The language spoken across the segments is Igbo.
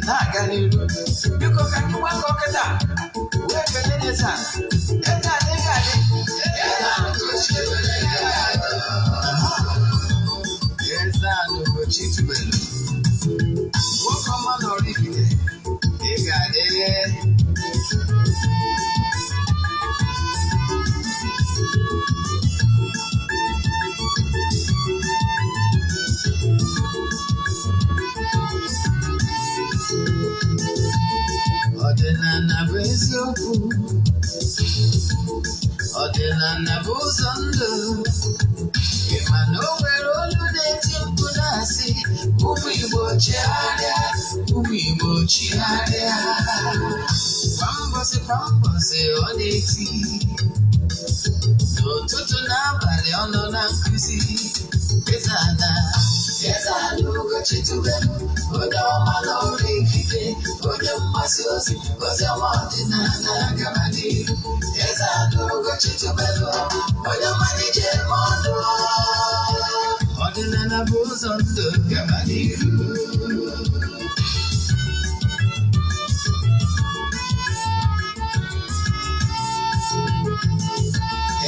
na-aga n'iru biko ka anyị gbakọ kịta wee kelee Eze-Ana. Eze-Ana ị ga-adị Eze-Ana Ugochi tubelu nwoke ọma na oraifite ị ga-adị ọdịnala bụ eziokwu ọdịnala bụ ụzọ ndụ ịma na o nwere olu na-eti mkpu na-asị ụmụ Igbo chigharịa ụmụ Igbo chigharịa kwa mbọsị ọ na-eti n'ụtụtụ n'abalị ọ nọ na nkụzi Eze-Ana Ugochi tubelu onye ọma na oraifite onye mgbasa ozi ọma ọdịnala gaba n'ihu Eze-Ana Ugochi tubelu onye mmalite eme ọnụ ọdịnala bụ ụzọ ndụ gaba n'ihu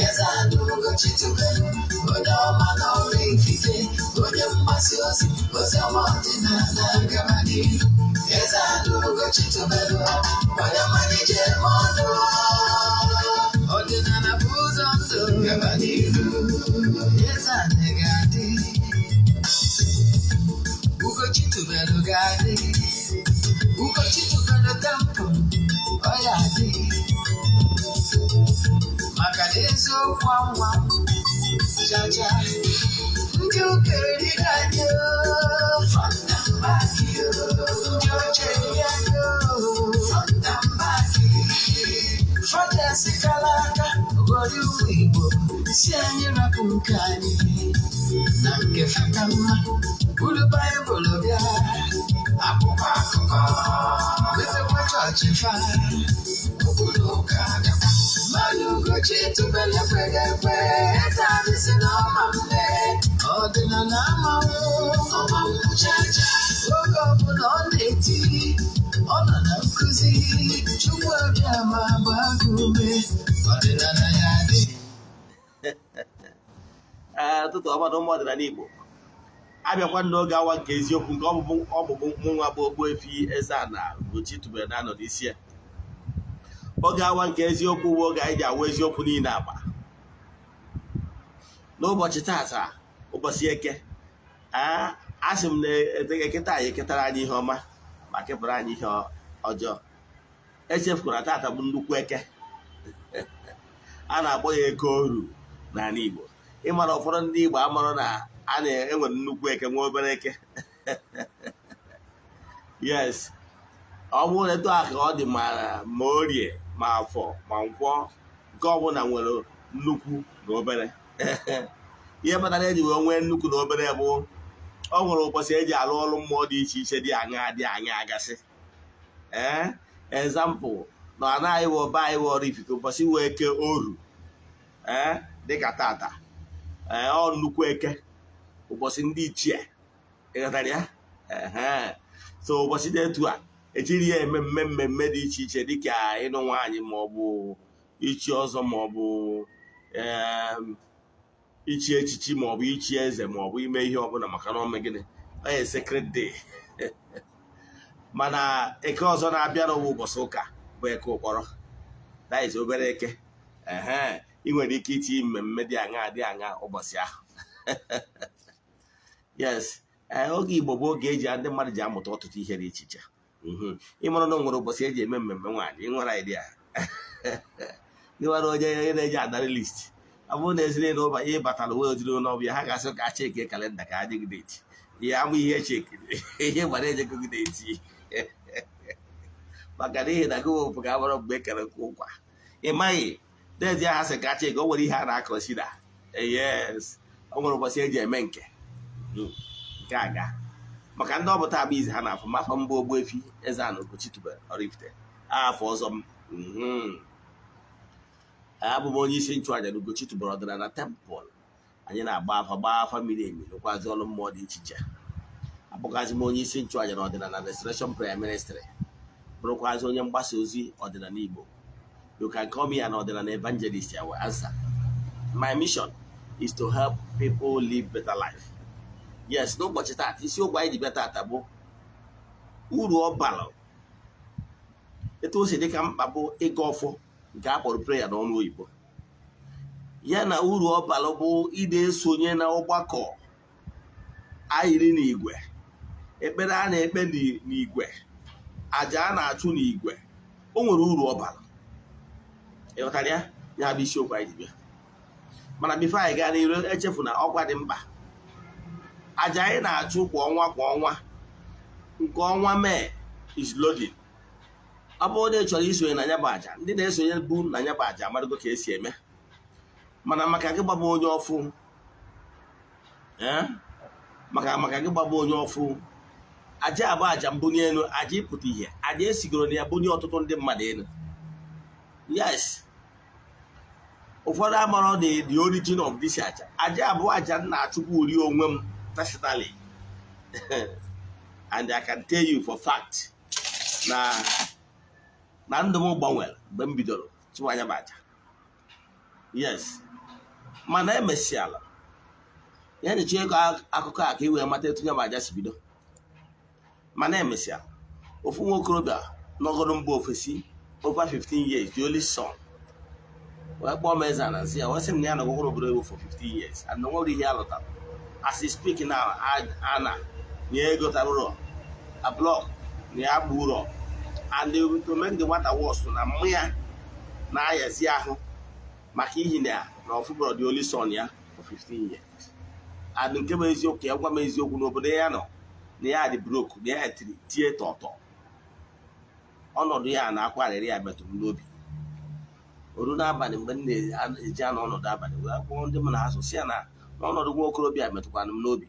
Eze-Ana Ugochi tubelu onye ọma na oraifite onye mgbasa ozi ọma ọdịnala gaba n'ihu Eze-Ana Ugochi tubelu onye mmalite eme ọnụ ọdịnala bụ ụzọ ndụ gaba n'ihu Eze-Ana ga-adị Ugochi tubelu ga-adị Ugochi tubelu tempụl ọ ga-adị maka na eziokwu anwa jaja ndị okenye anyị fọndambaki ndị oche anyị fọndambaki fọdesi kara aka obodo ụmụ Igbo si anyị rapụ nke anyị na nke faka mma buru Baịbụl bịa akwụkwọ akụkọ mepekwa chọọchị fa obodo ụka agakwa mmadụ Ugochi tubelu ekweghị ekwe Eze-Ana si n'ọma mbe ọdịnala amanwụ ọma mmuchacha oge ọbụla ọ na-eti ọ nọ na nkụzi Chukwu abịama gbaa gị ume ọdịnala ya dị ụtụtụ ọmadụ ụmụ ọdịnala Igbo abịakwa n'oge awa nke eziokwu nke ọbụbụ mụnwa bụ Ogbuefi Eze-Ana Ugochi tubelu na-anọ n'isi ya oge awa nke eziokwu bụ oge anyị ji awa eziokwu niile agba n'ụbọchị tata ụbọchị eke asị m na eketa anyị eketara anyị ihe ọma ma kepụrụ anyị ihe ọjọọ echefukwara tata bụ nnukwu eke a na-akpọ ya eke oru n'ala Igbo ịmara ụfọdụ ndị Igbo amarụ na a na-enwere nnukwu eke nwa obere eke yes ọ bụrụ etu a ka ọ dị ma orie ma afọ ma nkwọ nke ọbụla nwere nnukwu na obere ihe kpatara eji wee nwee nnukwu na obere bụ ọ nwere ụbọchị eji alụ ọrụ mmụọ dị iche iche dị anya gasị ezampụl na anaghị we ọba anyị we oraifite ụbọchị wee eke oru dịka tata ọ nnukwu eke ụbọchị ndị ichie ịghọtara ya so ụbọchị dị etu a ejiri ya eme mmemme dị iche iche dịka ịnụ nwaanyị maọbụ ichi ọzọ maọbụ ichi echichi maọbụ ichi eze maọbụ ime ihe ọbụla maka na ome gịnị onye secret day mana eke ọzọ na-abịa n'ụwa ụbọchị ụka bụ eke ụkpọrọ that obere eke ị nwere ike itinye mmemme dị aṅa ụbọchị ahụ yes oge Igbo bụ oge eji ndị mmadụ ji amụta ọtụtụ ihe dị iche iche ịmara na o nwere ụbọchị eji eme mmemme nwaanyị ịnwere idea ịnwere onye na-eji adara list ọ bụrụ na ezire na ụba ihe batara wee ojiri n'ọbịa ha ga-asị ka cheki kalenda ka adịghị deti ihe amụ ihe chekiri ihe gbara ejekọgị deti maka na ihe na gị wepụ ga agbara mgbe ekere nke ụkwa ị maghị dezi aha sị ka cheki o nwere ihe a na-akọsida yes o nwere ụbọchị eji eme nke aga maka ndị ọbụta agba izi ha na-afọ mafọ mbụ Ogbuefi Eze-Ana Ugochi tubelu oraifite afọ ọzọ m abụ m onye isi nchụaja na Ugochi tubelu ọdịnala tempụl anyị na-agba afa mmiri emi n'ụkwazi ọrụ mmụọ dị iche iche abụgazi m onye isi nchụaja na ọdịnala restoration prayer ministry, bụrụkwazi onye mgbasa ozi ọdịnala Igbo. You can call me an ọdịnala evangelist. I will answer. My mission is to help people live better life. Yes, n'ụbọchị taata isiokwu anyị ji bịa taata bụ uru ọ bara, etu o si dị ka mkpa bụ ịga ọfọ nke a kpọrọ prayer n'ọnụ oyibo, ya na uru ọ bara bụ ide esonye na ọgbakọ ayiri n'igwe, ekpere a na-ekpe n'igwe, aja a na-achụ n'igwe. O nwere uru ọ bara, ịghọtara ya? Ya bụ isiokwu anyị ji bịa. Mana bifo anyị gaa n'iru, echefu na ọkwa dị mkpa. Aja anyị na-achụ kwa ọnwa nke ọnwa Mee is loading. Ọ bụrụ na ị chọrọ isonye na ya bụ aja, ndị na-esonye bụ na ya bụ aja amadụgo ka esi eme. Mana maka gị gbaba onye ọfụ, maka gị gbaba onye ọfụ, aja abụ aja mbunye elu, aja ịpụta ihe, aja esigoro na ya bunye ọtụtụ ndị mmadụ elu. Yes, ụfọdụ amarọ the origin of this aja. Aja abụọ aja na-achụkwu uri onwe m personally and I can tell you for fact na ndụ m gbanwere mgbe m bidoro chụwa anya bụ aja. Yes, mana emesiala ya na-eche ego akụkọ a ka i wee mata etu ya bụ aja si bido. Mana emesiala ofu nwa okorobịa nọgoro mba ofesi over 15 years, the only son, wee kpọọ m Eze-Ana nsị ya, wasị m na ya nọgoro obodo Igbo for 15 years and na nwere ihe alụtara. As he speak now, Ana na ego tarụrọ a block na ya gbu ụrọ, and to make the matter worse, na mmụ ya na-ayazi ahụ maka ihi na ọfụbụrụ the only son ya for 15 years. And nke bụ eziokwu, ya gwa m eziokwu, n'obodo ya nọ na ya dị broke, na ya tie tọtọ. Ọnọdụ ya na-akwa arịrị ya metụrụ n'obi. Oru n'abalị mgbe m na-eji anọ ọnọdụ abalị, wee kpọọ ndị m na-azụ si ya na ọnọdụ nwa okorobịa metụkwana m n'obi.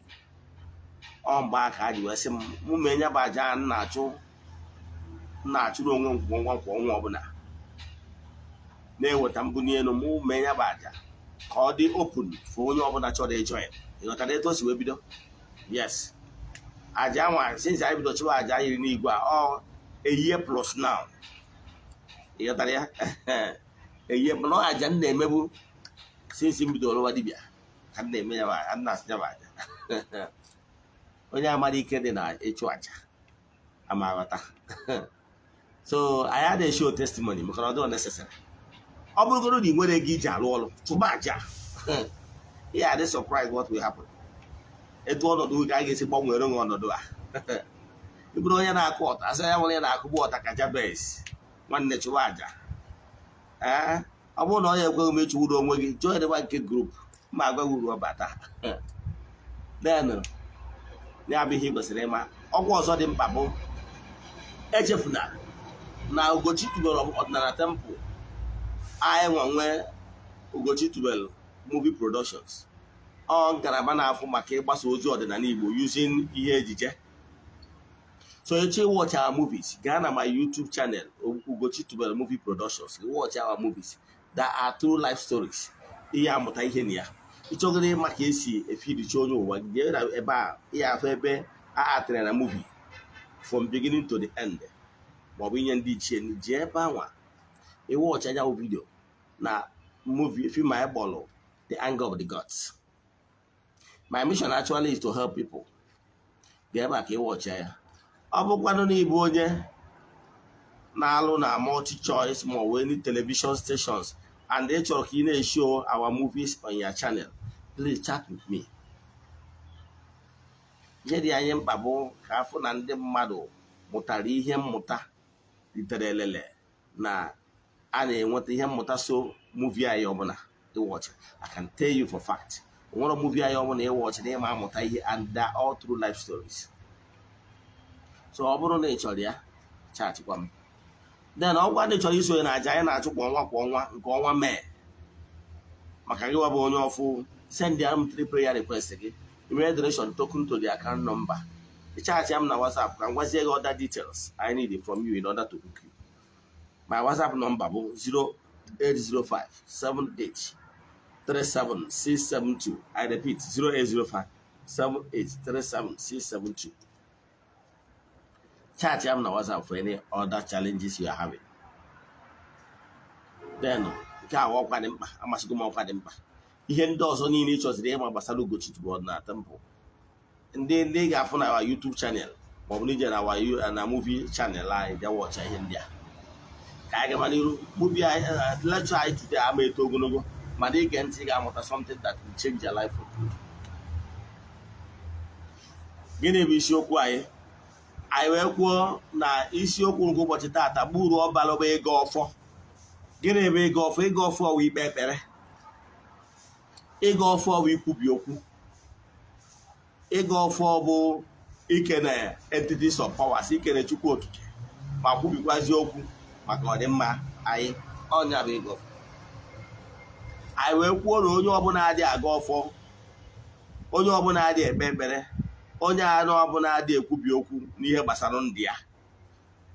Ọ mgbe aka a ji wee sị m mee nya bụ aja na-achụrụ onwe m kwa ọnwa ọbụla, na-eweta mbunye elu mụ mee nya bụ aja ka ọ dị open for onye ọbụla chọrọ ịjoin. Ịghọtara etu o si wee bido? Yes, aja nwa since anyị bido chụwa aja yiri n'igwe a a year plus now. Ịghọtara ya? A year mana aja m na-emebu since m bidoro ụwa dibịa ka m na-eme ya bụ aja. Onye amara ike dị na ịchụ aja ama aghọta. So I had a show testimony maka na ọ dị unnecessary. Ọ bụrụgoro na ị nwere ego iji arụ ọrụ, chụba aja. Ihe adị surprise what will happen. Etu ọnọdụ ka a ga-esi gbanwere nwe ọnọdụ a. Ị bụrụ onye na-akụ ọta, asị ya nwere na-akụgbu ọta ka Jabez, nwanne chụba aja. Ọ bụrụ na onye ekweghị m ịchụwuru onwe gị, join the nke group ma agwaghị uru ọbata. Then ya bụ ihe ị kwesịrị ịma. Ọgwụ ọzọ dị mkpa bụ echefuna na Ugochi tubelu ọdịnala temple anyị nwe Ugochi tubelu movie productions. Ọ ngalaba na-afụ maka ịgbasa ozi ọdịnala Igbo using ihe ejije. So echi watch our movies, gaa na my YouTube channel Ugochi tubelu movie productions, watch our movies that are true life stories. Ihe amụta ihe na ya. Ịchọgoro ịma ka esi efiricha onye ụwa, jee ebe a ihe afọ ebe a atịrị na movie from beginning to the end, maọbụ inye ndị ichie ji ebe anwa watch anya video na movie film anyị kpọrọ The Anger of the Gods. My mission actually is to help people. Ga ebe a ka watch ya. Ọ bụkwanụ na ịbụ onye na-alụ na multi choice ma ọ any television stations and they chọrọ ka ị na-show our movies on your channel, please chat with me. Ihe dị anyị mkpa bụ ka afụ na ndị mmadụ mụtara ihe mmụta litere elele na a na-enweta ihe mmụta so movie anyị ọbụla watch. I can tell you for fact, nwere movie anyị ọbụla watch na ịma amụta ihe, and they're all true life stories. So ọ bụrụ na ị chọrọ ya, chatikwa m. Then ọgwa ndị chọrọ isonye na aja anyị na-achụ kwa ọnwa nke ọnwa Mee, maka gị wabụ onye ọfụ, send ya m 3 prayer request gị, email donation token to the account number. Chat am na WhatsApp ka ngwazie gị other details I need from you in order to book you. My WhatsApp number bụ 0805-7837-672. I repeat, 0805-7837-672. chat am na WhatsApp for any other challenges you are having. Then nke a ọkwa dị mkpa, amasịgo m ọkwa dị mkpa. Ihe ndị ọzọ niile ị chọziri ịma gbasara Ugochi tubelu na temple. Ndị ga-afụ na our YouTube channel ma ọ bụ n'ije na our na movie channel anyị bịa watch ihe ndị a. Ka anyị gaba n'iru movie lecture anyị today ama eto ogologo mana ige ntị ga-amụta something that will change your life for good. Gịnị bụ isiokwu anyị? Anyị wee kwuo na isiokwu nke ụbọchị taata bụ uru ọ bara bụ ịga ọfọ. Gịnị bụ ịga ọfọ? Ịga ọfọ bụ ikpe ekpere. Ịga ọfọ bụ ikwubi okwu. Ịga ọfọ bụ ikene entities of powers, ikene Chukwu okike ma kwubikwazi okwu maka ọdịmma anyị. Ọnya bụ ịga ọfọ. Anyị wee kwuo na onye ọbụla adị aga ọfọ, onye ọbụla adị ekpe ekpere, onye anụ ọbụla adị ekwubi okwu n'ihe gbasara ndị ya,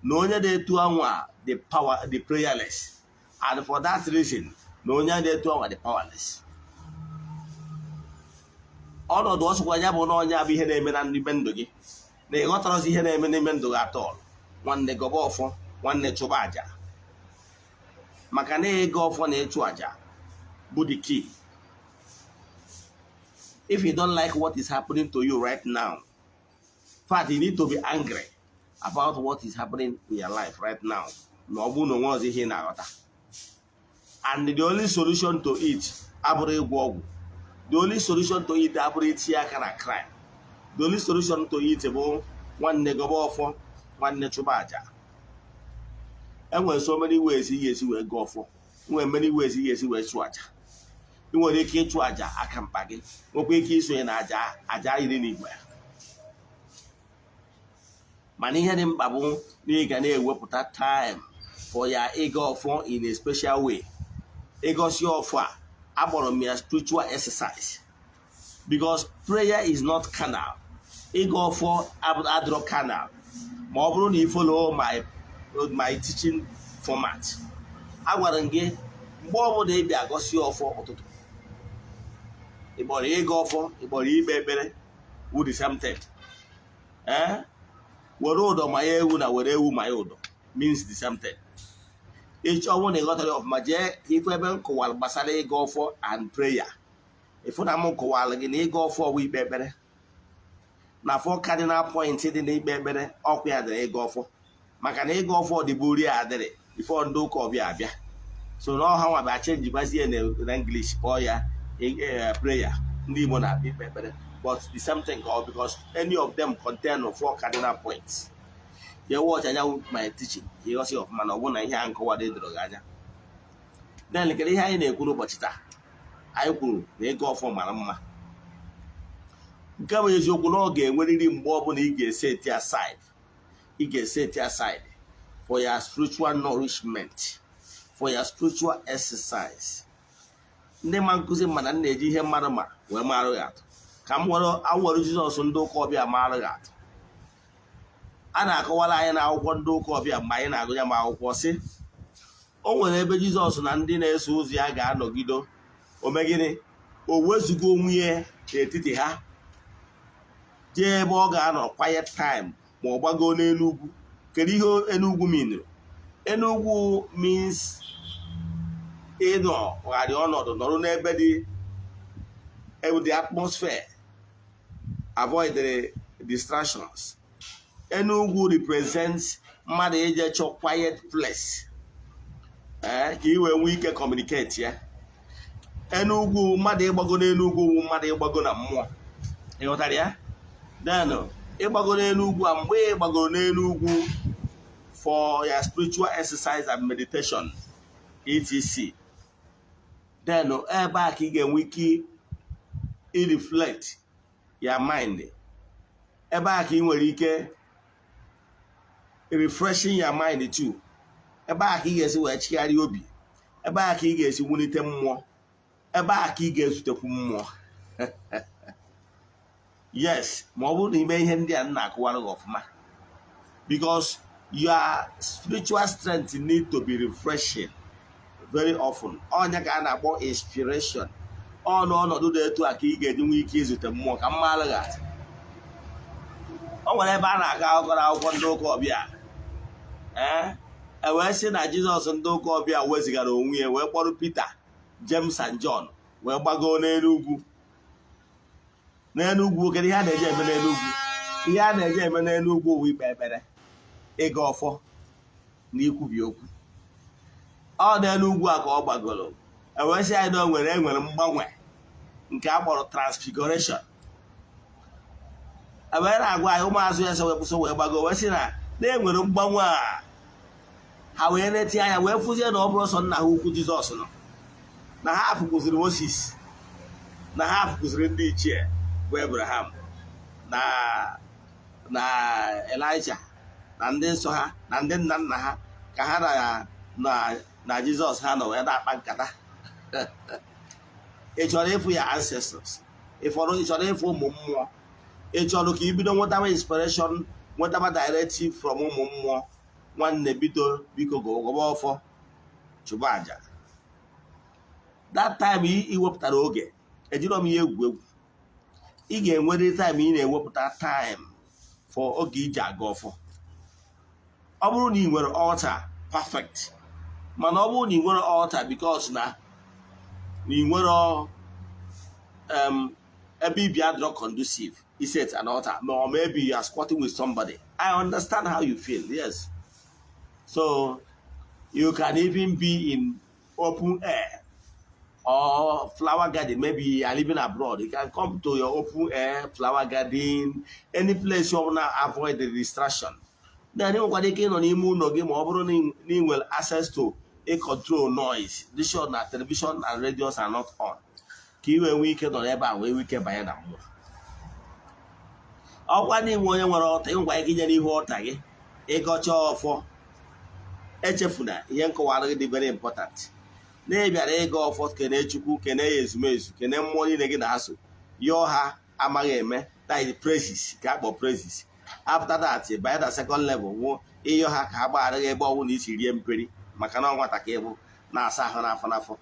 na onye na-etu anwa the prayerless, and for that reason na onye na-etu anwa the powerless. Ọnọdụ ọsụkwa ya bụ na onye abụ ihe na-eme na n'ime ndụ gị, na ịghọtarọzi ihe na-eme n'ime ndụ gị atọ. Nwanne gọba ọfọ, nwanne chụba aja, maka na ịga ọfọ na ịchụ aja bụ the key. If you don't like what is happening to you right now, in fact, you need to be angry about what is happening in your life right now. And the only solution to it, the only solution to it, cry. The only solution to it is one negabo, one nechubaja. And when so many ways he will go for, when many ways he will swatch. I nwere ike ịchụ aja aka mkpa gị, nwekwa ike isonye na aja iri n'igwe. Mana ihe dị mkpa bụ na ị ga na-ewepụta time for ya ịga ọfọ in a special way. Ịgosi ọfọ a akpọrọ m ya spiritual exercise, because prayer is not carnal. Ịga ọfọ adịrọ carnal ma ọ bụrụ na ị follow my teaching format. Agwara m gị mgbe ọbụla ị bịa gosi ọfọ ụtụtụ, ịgbọrọ ịga ọfọ, ịgbọrọ ikpe ekpere, wụ the same thing. Were ụdọ ma ya ewu na were ewu ma ya ụdọ means the same thing. Echi ọnwụ na ịghọtara ọfụma jee ka ifu ebe m kọwara gbasara ịga ọfọ and prayer. Ifu na m kọwara gị na ịga ọfọ bụ ikpe ekpere, na 4 cardinal points dị na ikpe ekpere ọkwa ya dịrị ịga ọfọ, maka na ịga ọfọ dịbụ ori adịrị before ndị ụka ọbịa abịa. So na ọha nwa bịa change gbazie na English kpọọ ya prayer, ndị Igbo na ikpe ekpere, but the same thing, because any of them contain 4 cardinal points. You watch anya my teaching, you see of man ọbụna ihe a nkọwa dị doro gị anya. Then lekere ihe anyị na-ekwu n'ụbọchị taa. Anyị kwuru na ịga ọfọ mara mma. Nke bụ eziokwu na ọ ga-enwerịrị mgbe ọbụla ị ga-set aside for your spiritual nourishment, for your spiritual exercise. Ndị ma nkụzi mana na-eji ihe mmadụ ma wee marụ ya atụ. Ka m were Jizọs ndị ụka ọbịa marụ ya atụ. A na-akọwara anyị na akwụkwọ ndị ụka ọbịa mgbe anyị na-agụ ya ma akwụkwọ sị, o nwere ebe Jizọs na ndị na-eso ụzọ ya ga-anọgido, o megịnị, o wezugo onwe ya n'etiti ha, jee ebe ọ ga-anọ quiet time ma ọ gbago n'elu ugwu. Kedu ihe enugwu mean? Enugwu means ịnọ ghara ọnọdụ, nọrọ n'ebe dị the atmosphere, avoid the distractions. Enugwu represents mmadụ eje chọ quiet place, ka i wee nwee ike communicate ya. Enugwu, mmadụ ịgbago n'enugwu wu mmadụ ịgbago na mmụọ. Ịghọtara ya? Then ịgbago n'enugwu a mgbe ịgbagoro n'enugwu for your spiritual exercise and meditation etc. Then ebe a ka ị ga-enwe ike reflect your mind. Ebe a ka ị nwere ike refreshing your mind too. Ebe a ka ị ga-esi wee chigharịa obi. Ebe a ka ị ga-esi wulite mmụọ. Ebe a ka ị ga-ezutekwu mmụọ. Yes, ma ọ bụrụ na ime ihe ndị a na-akụwara gị ọfụma, because your spiritual strength need to be refreshing very often. Onye ka a na-akpọ inspiration. Ọ n'ọnọdụ dị etu a ka ị ga-eji nwee ike izute mmụọ ka mmalụ gị atụ. o nwere ebe a na-aga akụkọ n'akwụkwọ ndị ụka ọbịa wee sị na Jizọs ndị ụka ọbịa wezigara onwe ya wee kpọrọ Pita, James and John wee gbagoo n'enugwu. Kedu ihe a na-eje eme n'enugwu? Ihe a na-eje eme n'enugwu bụ ikpe ekpere, ịga ọfọ na ikwubi okwu. Ọ n'enugwu a ka ọ gbagoro wee sị anyị na enwere mgbanwe nke a kpọrọ transfiguration. Wee na-agwa anyị ụmụazụ ya so wee gbago wee sị na enwere mgbanwe a. Ha wee neti anya wee fụzie na ọ bụrụ sọ nna ha ukwu Jizọs nọ, na ha afụkụziri Moses, na ha afụkụziri ndị ichie bụ Abraham na Elijah na ndị nsọ ha na ndị nna nna ha, ka ha na Jizọs ha nọ wee na-akpa nkata. Ị chọrọ ịfụ ya ancestors, ị chọrọ ịfụ ụmụ mmụọ, ị chọrọ ka ibido nwetaba inspiration, nwetaba directive from ụmụ mmụọ, nwanne bido biko gọba ọfọ chụba aja. That time ị wepụtara oge, ejiro m ihe egwu. Ị ga-enwere time ị na-ewepụta time for oge iji aga ọfọ. Ọ bụrụ na ị nwere altar, perfect. Mana ọ bụrụ na ị nwere altar because na ị nwere ebe ibi adịrọ conducive, you set an altar, or maybe you are squatting with somebody. I understand how you feel, yes. So you can even be in open air or flower garden. Maybe you are living abroad. You can come to your open air, flower garden, any place you want to avoid the distraction. Then you can on access to a control noise. This show na television and radios are not on. Kiwe weekend or ever we weekend by now. Ọkwa n'ime onye nwere ọta ịgwa ike inye n'ihu ọta gị ịgọcha ọfọ. Echefuna ihe nkọwara gị dị very important. Na-ebiara ịga ọfọ kene Chukwu, kene ya ezumezu, kene mmụọ niile gị na-asụ. Yọọ ha amaghị eme, that is praises, ka akpọ praises. After that, by the second level, wụ ịyọ ha ka ha gbaghara gị ebe ọbụla isi rie mperi, maka na nwata ka ịbụ na-asa ahụ n'afọ n'afọ.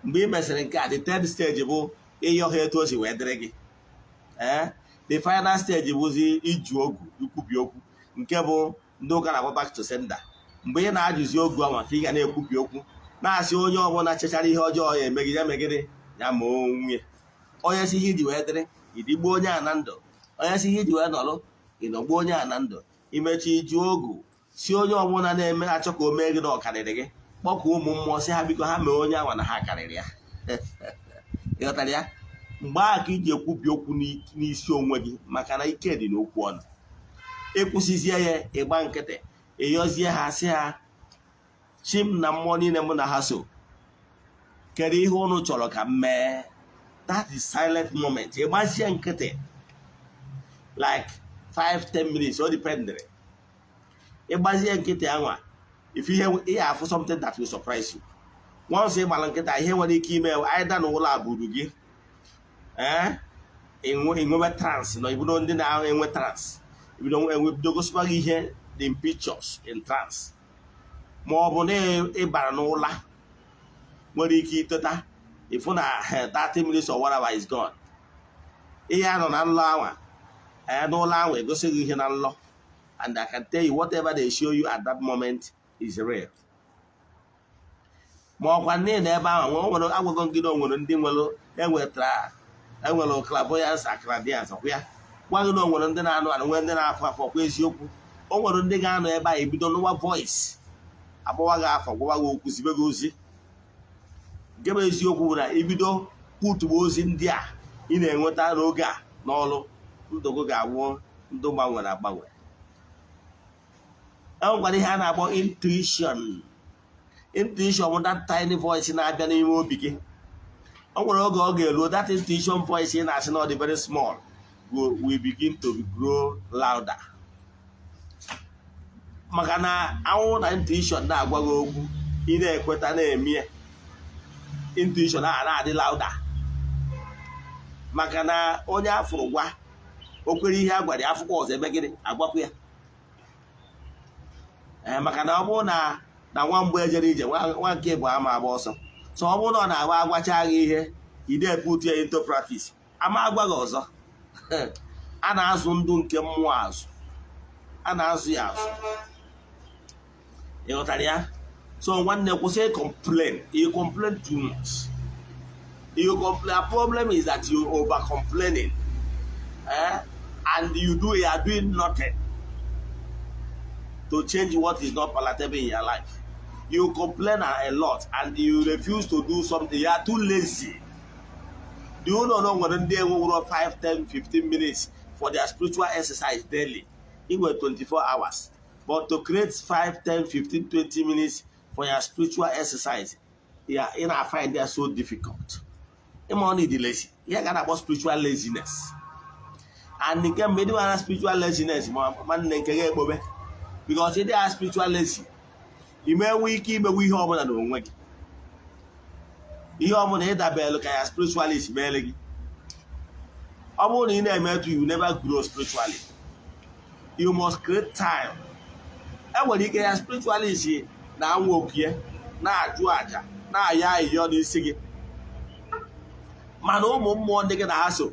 Mgbe ị mesịrị nke a, the third stage bụ ịyọ ha etu o si wee dịrị gị. The final stage bụzi iju ogu, ikwubi okwu, nke bụ ndị ụka na-agba back to sender. Mgbe ị na-ajụzi ogu ahụ ka ị ga na-ekwubi okwu, na-asị onye ọbụla chechara ihe ọjọọ ya emegide ya ma onwe. Onye si ihe iji wee dịrị, idigbo onye a na ndụ. Onye si ihe iji wee nọrọ, ịnọgbu onye a na ndụ. Imechi iju ogu, si onye ọbụla na-eme achọ ka o mee gị na ọkarịrị gị, kpọkụ ụmụ mmụọ si ha biko ha mee onye anwa na ha karịrị ya. Ịghọtara ya? Mgbe a ka iji ekwubi okwu n'isi onwe gị, maka na ike dị n'okwu ọnụ. Ịkwụsịzie ya, ịgba nkịtị, ịyọzie ha sị ha, chi m na mmụọ niile mụ na ha so, kedu ihe unu chọrọ ka m mee? That is silent moment. Ịgbazie nkịtị like 5-10 minutes, o dependere. Ịgbazie nkịtị anwa, if ihe afụ something that will surprise you. Once ịgbara nkịta, ihe nwere ike ime either na ụlọ abụrụ gị, enwebe trance, na ibido ndị na-enwe trance, ebido gosipa gị ihe in pictures in trance, ma ọ bụ na ịbara n'ụla nwere ike iteta ịfụ na 30 minutes or whatever is gone. Ihe anọ na nlọ anwa, n'ụlọ anwa egosi gị ihe na nlọ, and I can tell you whatever they show you at that moment is real. Ma ọkwa nne na ebe ahụ nwere agwago gị na onwere ndị enwere clairvoyance and clairaudience ọkwa ya. Gwa gị na onwere ndị na-anụ anụ, nwere ndị na-afọ afọ, ọkwa eziokwu. O nwere ndị ga-anọ ebe a ebido n'ụwa voice, agbawa gị afọ, gwawa gị okwu, zibe gị ozi. Nke bụ eziokwu bụ na ibido kwutuba ozi ndị a ị na-enweta n'oge a n'ọrụ, ndụ gị ga-awụ ndụ gbanwere agbanwe. Enwekwara ihe a na-akpọ intuition. Intuition bụ that tiny voice na-abịa n'ime obi gị. O nwere oge ọ ga-eruo, that intuition voice ị na-asị na ọ dị very small will begin to grow louder. Maka na anwụ na intuition na-agwa gị okwu, ị na-ekweta na-eme intuition a na-adị louder. Maka na onye afụrụ gwa o kwere ihe a gwara ya, afụkwa ọzọ eme gịnị agwakwa ya. Maka na ọ bụrụ na nwa mgbe ejere ije, nwa nke bụ ama agba ọsọ. So ọ bụrụ na ọ na-agwa agwacha gị ihe, ide put ya into practice, ama agwa gị ọzọ. a na-azụ ndụ nke mmụọ azụ, a na-azụ ya azụ. ịghọtara ya? So nwanne kwụsị complain. You complain too much. The problem is that you over complaining, and you are doing nothing to change what is not palatable in your life. You complain a lot and you refuse to do something. You are too lazy. Do you know when they will 5, 10, 15 minutes for their spiritual exercise daily? It was 24 hours. But to create 5, 10, 15, 20 minutes for your spiritual exercise, yeah, I find that so difficult. I'm only the lazy. You got about spiritual laziness. And you can make spiritual laziness, man, because if they are spiritual lazy, you may wiki, but we have another one. You have a bell, look at spiritualist, belly. I won't in a you never grow spiritually. You must create time. And when you get spiritualist, now walk here, now Georgia, now you're the singing. Man, no more than a hassle.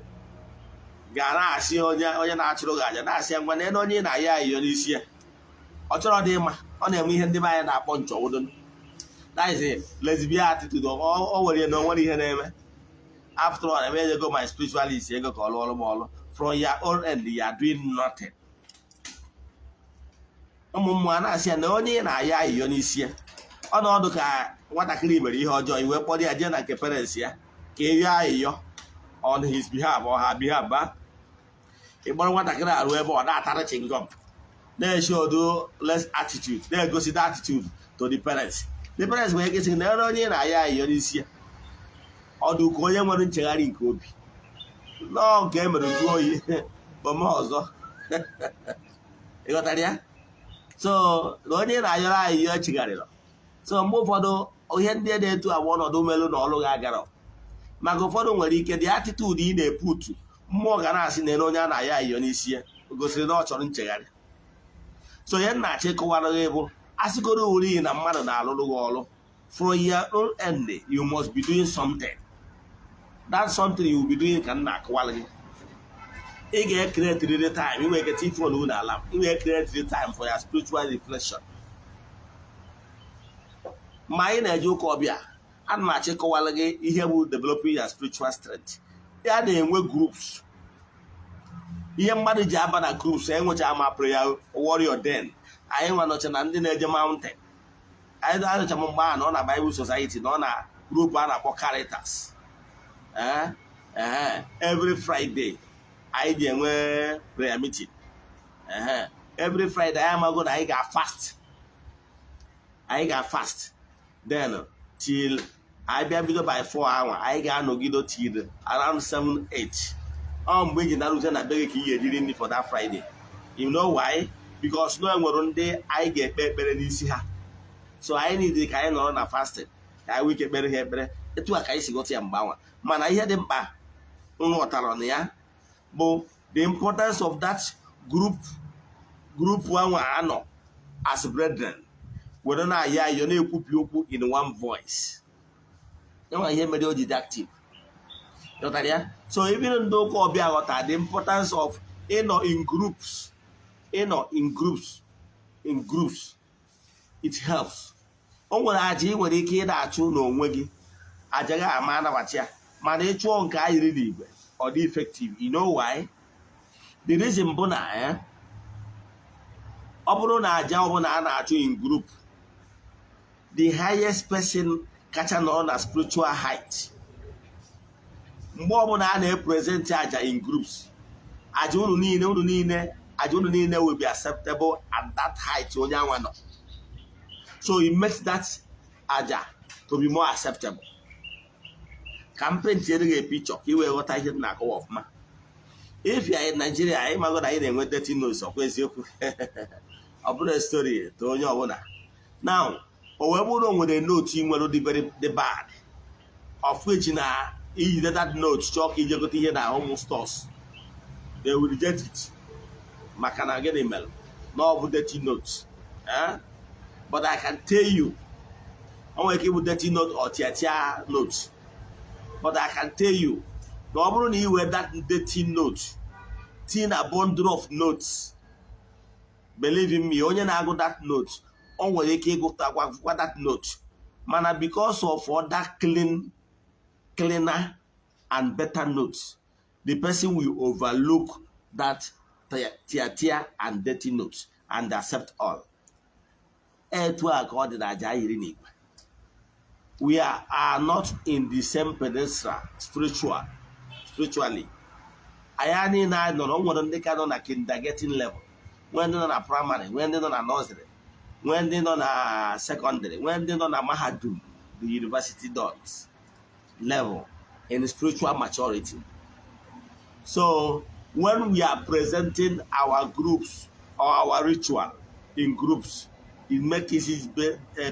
Gana, see on your natural guardian. I say, when they're on you, you're this year. Ọchọrọ ọ na-enwe ihe ndị anyị na-akpọ nchọwụdụ. That is a lesbian attitude. O nwere na onwere ihe na-eme. After all, I go my spiritualist, ego ka ọlụ. From your own end, you are doing nothing. Ụmụ mmụọ na-asị na onye na-aya ayịyọ n'isi ya. Ọnọdụ ka nwatakịrị mere ihe ọjọọ, iwe kpọrọ ya jee na nke parents ya ka eri ayịyọ on his behalf or her behalf. Ịkpọrọ nwatakịrị arụ ebe ọ na-atara chingom. They show do less attitude. They go see the attitude to the parents. The parents were getting the only in a year this year. Or do Koya one in Cherry Kobe. No game to go ye, but more. You got idea? So, the only in a year chigarino. So, move for the Oyen there to a one or 2 melon or logagaro. Magofodo will get the attitude in a put more than us in the Nonia this year. Because they're not on Cherry. So you na check one level. As you go to uri in a matter na from your own end, you must be doing something. That something you will be doing can not quality. You get create the time. You will get it for Luna alarm. You will create the time for your spiritual reflection. My energy cobia and na check one again. You will develop your spiritual strength. Yeah, they work groups. Ihe mmadụ ji aba na groups enwecha ama prayer warrior den anyị nwa nọcha na ndị na-eje mountain anyị anọcha mgbe a nọ na Bible Society nọ na group a na-akpọ Caritas every Friday anyị ji enwe prayer meeting every Friday anyị amago na anyị ga-fast then till anyị bịa bido by 4 hours anyị ga-anọgido till around 7-8. Mgbe ji na-arụzi na be gị ka ihe ejiri nri for that Friday. You know why? Because no nwere ndị anyị ga-ekpe ekpere n'isi ha. So anyị need ka anyị nọrọ na fasting ka anyị wee ekpere ha ekpere. Etu a ka anyị si ghọta ya mgbanwe. Mana ihe dị mkpa nghọtara na ya bụ the importance of that group anwa anọ as brethren. Were na-aya ayọ na-ekwupi okwu in one voice. Enwe ihe mere o ji dị active. So even in the importance of in groups, in groups, it helps. Onwere aja ị nwere ike ịda-achụ n'onwe gị aja ga ama anabachi ya mana ịchụọ nke a yiri n'igwe ọ dị effective. You know why? The reason bụ na ọ bụrụ na aja ọbụla a na-achụ in group, the highest person kacha nọ na spiritual height. Mgbe ọbụla a na-epresent aja in groups, aja unu niile will be acceptable at that height onye anwa nọ. So it makes that aja to be more acceptable. Campaign tinyere a picture ka iwee ghọta ihe na akọwa ọfụma. If you are in Nigeria, anyị mago na anyị na-enwe 13 notes ọkwa eziokwu. Ọ bụrụ story to onye ọbụla. Now, o wee bụrụ nwere note nwere dị bad, of which na iji that note chọọ ka ije gote ihe na home stores, they will reject it maka na gịnị mere na ọ bụ dirty note. But I can tell you, o nwere ike ịbụ dirty note or tia note, but I can tell you na ọ bụrụ na i were that dirty note tin a bundle of notes. Believe in me, onye na-agụ that note, o nwere ike ịgụtakwa that note. Mana because of other cleaner and better notes, the person will overlook that tear and dirty notes and accept all. We are not in the same peninsula spiritually. Ayani na no nwere ndị ka nọ na kindergarten level, when they nọ na primary, when they nọ na nursery, when they nọ na secondary, when they nọ na mahadum, the university dons level in spiritual maturity. So when we are presenting our groups or our ritual in groups, it makes it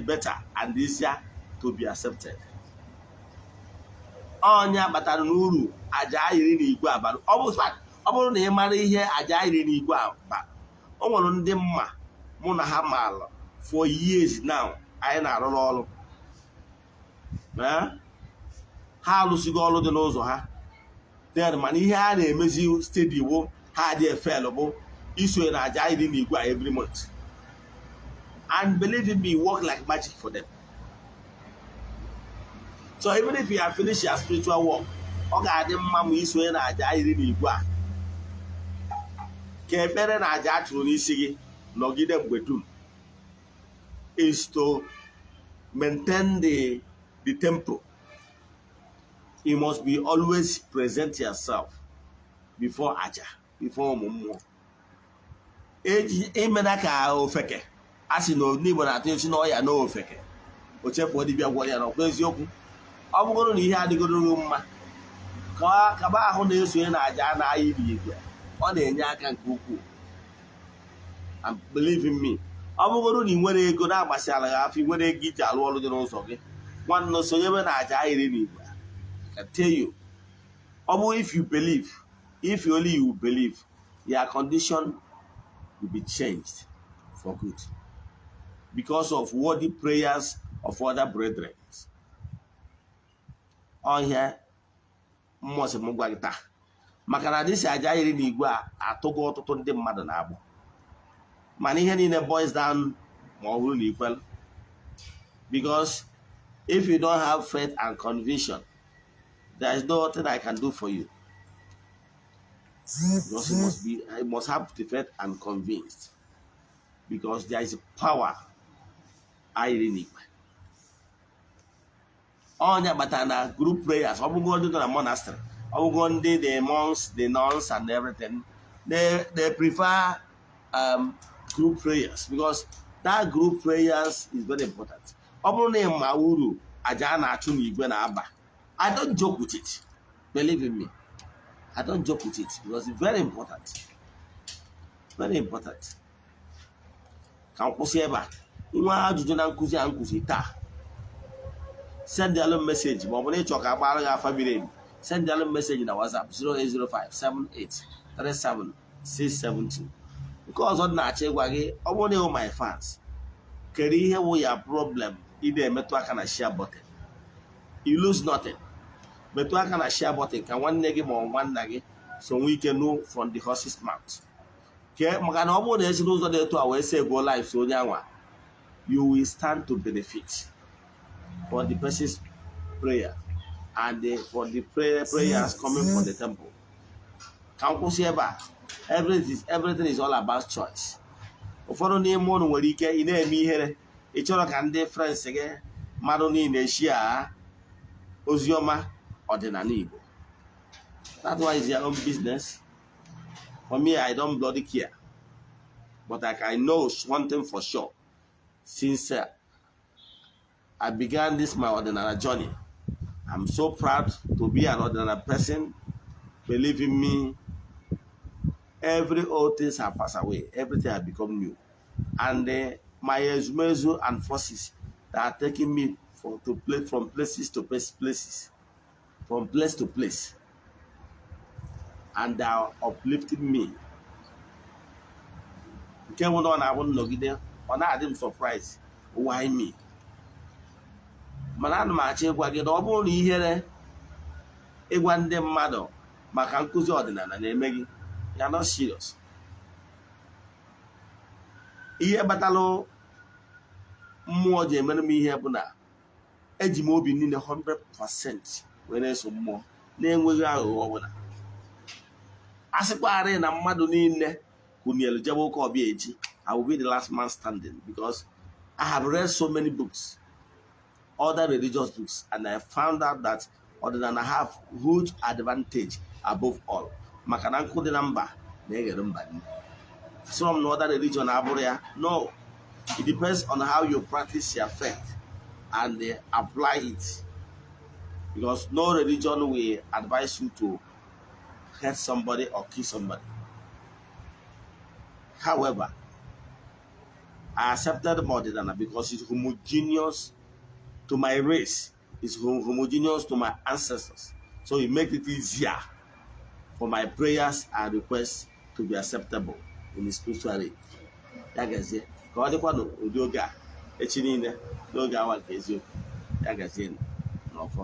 better and easier to be accepted. Onya batara n'uru aja ayiri n'igwe abalị. Ọ bụrụ na ị mara ihe aja ayiri n'igwe aba, o nwere ndị mma mụ na ha maala for years now anyị na-arụrụ ọrụ. Ha alụsigo ọrụ dị n'ụzọ ha. Then mana ihe a na-emezi steady wo ha dị efel bụ iso na aja ayiri n'igwe every month. And believe me, work like magic for them. So even if you have finished your spiritual work, oga mma mu iso na aja ayiri n'igwe a. Ka ekpere na aja atụrụ n'isi gị nọgide mgbe dum is to maintain the temple. You must be always present yourself before aja, before mmụọ. Imena ka ofeke. Asị na n'Igbo na-atụ esi na ọya na ofeke. O chefuo dibịa gwara ya na ọkwa eziokwu. Ọ bụgoro na ihe adịgoro mma, ka ba ahụ na-esonye na aja na-ayị n'igwe, ọ na-enye aka nke ukwuu. And believe in me, ọ bụgoro na ị nwere ego na-agbasi ala gị afọ, ị nwere ego iji alụ ọrụ dị n'ụzọ gị, nwanne sonyebe na aja ayiri n'igwe. I tell you, if you believe, if only you believe, your condition will be changed for good because of worthy prayers of other brethren. On here, must have taa maka na this aja ayiri n'igwe a atụgo ọtụtụ ndị mmadụ na-agbụ. Mana ihe niile boils down ma ọ bụrụ na ikwel. Because if you don't have faith and conviction, there is nothing I can do for you. Because I must have the faith and convinced. Because there is power ayiri n'igwe. Onya batana group prayers. Ọ bụgo ndị na monastery. Ọ bụgo ndị the monks, the nuns and everything. They prefer group prayers because that group prayers is very important. Ọ bụrụ na ị ma uru aja na-achụ n'igwe na-aba, I don't joke with it. Believe in me. I don't joke with it because it's very important. Very important. Ka nkwụsị ebe a. Inwe ajụjụ na nkụzi a nkụzi taa. Send a message. Send a message in WhatsApp 0805-7837-672. Because on that, my fans. Carry here your problem. Either metwaka na share button. You lose nothing. Metwaka na share button can one negative or one nugget so we can know from the horse's mouth. Okay, go live so you will stand to benefit for the person's prayer and for the prayers coming from the temple. Everything is all about choice. Ụfọdụ n'ime unu nwere ike ị na-eme ihere ịchọrọ ka ndị friends gị mmadụ niile share oziọma ọdịnala Igbo. That's why it's your own business. For me, I don't bloody care. But I know one thing for sure. Since I began this my ordinary journey, I'm so proud to be an ordinary person. Believe in me, every old things have passed away. Everything has become new. And my ezumezu and forces that are taking me from places to places, from place to place, and they are uplifting me. I won't surprised. Why me? Mana ma achị gwa gị na ọ bụrụ na ihere ịgwa ndị mmadụ maka nkụzi ọdịnala na-eme gị, You are not serious. Ihe batalo mmụọ ji emere m ihe bụ na eji m obi niile 100% wee na-eso mmụọ na-enweghị aghụghọ ọbụla. A sịkwarị na mmadụ niile kwụnyere jebe ụka ọbịa echi, I will be the last man standing because I have read so many books, other religious books, and I found out that ọdịnala have huge advantage above all. Maka na nkụ dị na mba na-eghere mba niile. Some no other religion abụrụ ya. No, it depends on how you practice your faith and apply it. Because no religion will advise you to hurt somebody or kill somebody. However, I accepted Modena because it's homogeneous to my race. It's homogeneous to my ancestors. So it makes it easier for my prayers and requests to be acceptable in the spiritual age. Ya gazie ka ọ dịkwa n'ụdị oge a echi niile n'oge awa nke eziokwu. Ya gazie n'ọfọ.